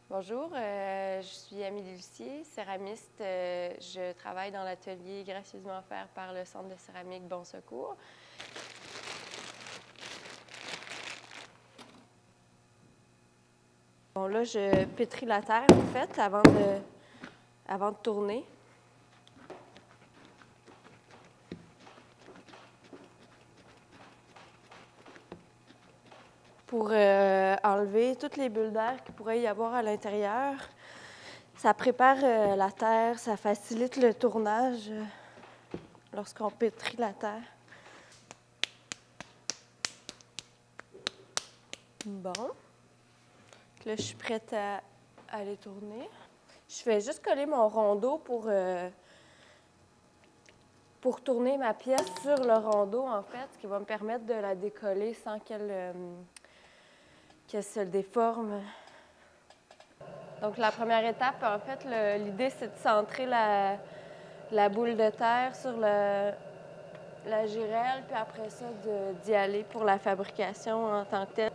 Bonjour, je suis Amélie Lucier, céramiste. Je travaille dans l'atelier gracieusement offert par le Centre de céramique Bon Secours. Bon, là, je pétris la terre, en fait, avant de tourner. Pour enlever toutes les bulles d'air qu'il pourrait y avoir à l'intérieur. Ça prépare la terre, ça facilite le tournage lorsqu'on pétrit la terre. Bon. Là, je suis prête à aller tourner. Je fais juste coller mon rondeau pour tourner ma pièce sur le rondeau, en fait, ce qui va me permettre de la décoller sans qu'elle se déforme. Donc, la première étape, en fait, l'idée, c'est de centrer la boule de terre sur la girelle, puis après ça, d'y aller pour la fabrication en tant que telle.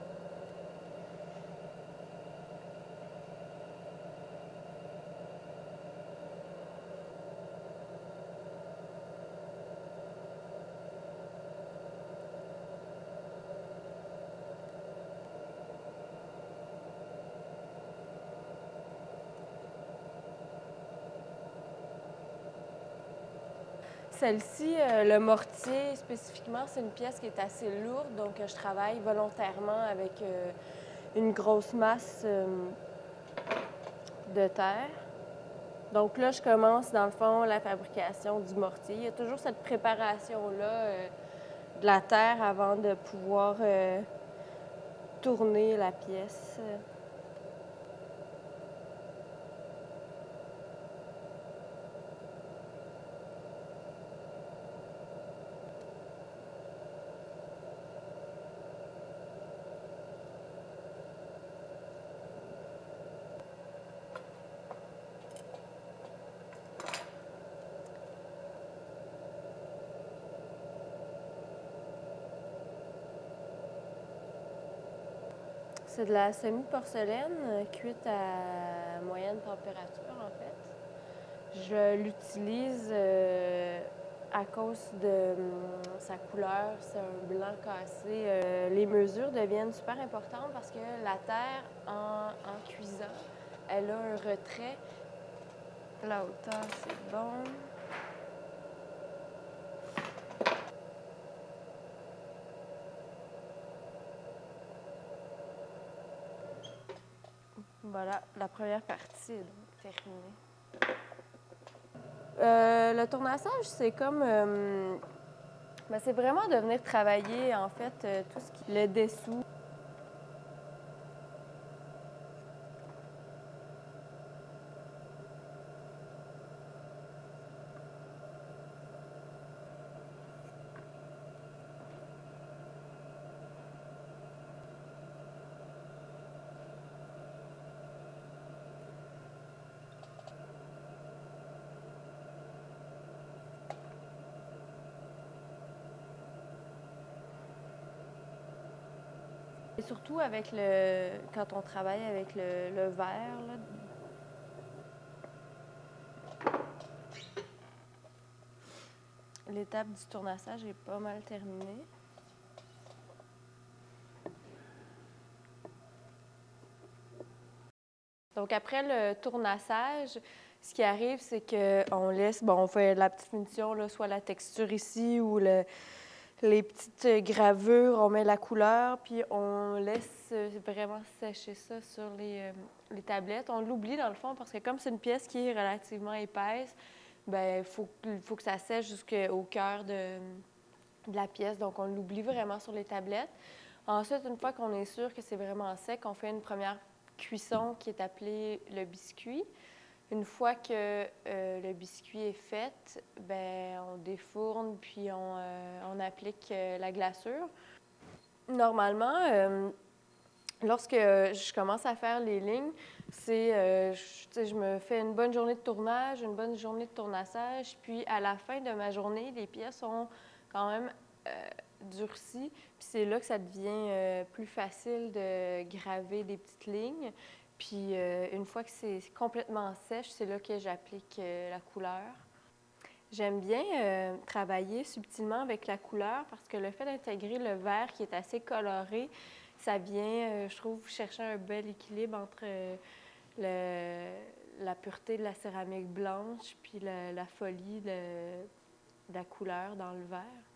Celle-ci, le mortier spécifiquement, c'est une pièce qui est assez lourde, donc je travaille volontairement avec une grosse masse de terre. Donc là, je commence, dans le fond, la fabrication du mortier. Il y a toujours cette préparation-là de la terre avant de pouvoir tourner la pièce. C'est de la semi-porcelaine cuite à moyenne température, en fait. Je l'utilise à cause de sa couleur. C'est un blanc cassé. Les mesures deviennent super importantes parce que la terre, en cuisant, elle a un retrait. La hauteur, c'est bon. Voilà, la première partie est donc terminée. Le tournassage, c'est comme... c'est vraiment de venir travailler, en fait, tout ce qui est le dessous. Et surtout quand on travaille avec le verre, là. L'étape du tournassage est pas mal terminée. Donc après le tournassage, ce qui arrive, c'est qu'on laisse, on fait la petite finition, là, soit la texture ici ou les petites gravures, on met la couleur, puis on laisse vraiment sécher ça sur les tablettes. On l'oublie dans le fond parce que comme c'est une pièce qui est relativement épaisse, il faut que ça sèche jusqu'au cœur de la pièce. Donc on l'oublie vraiment sur les tablettes. Ensuite, une fois qu'on est sûr que c'est vraiment sec, on fait une première cuisson qui est appelée le biscuit. Une fois que le biscuit est fait, on défourne puis on applique la glaçure. Normalement, lorsque je commence à faire les lignes, je me fais une bonne journée de tournage, une bonne journée de tournassage, puis à la fin de ma journée, les pièces sont quand même durcies, puis c'est là que ça devient plus facile de graver des petites lignes. Puis une fois que c'est complètement sèche, c'est là que j'applique la couleur. J'aime bien travailler subtilement avec la couleur parce que le fait d'intégrer le vert qui est assez coloré, ça vient, je trouve, chercher un bel équilibre entre la pureté de la céramique blanche puis la folie de la couleur dans le vert.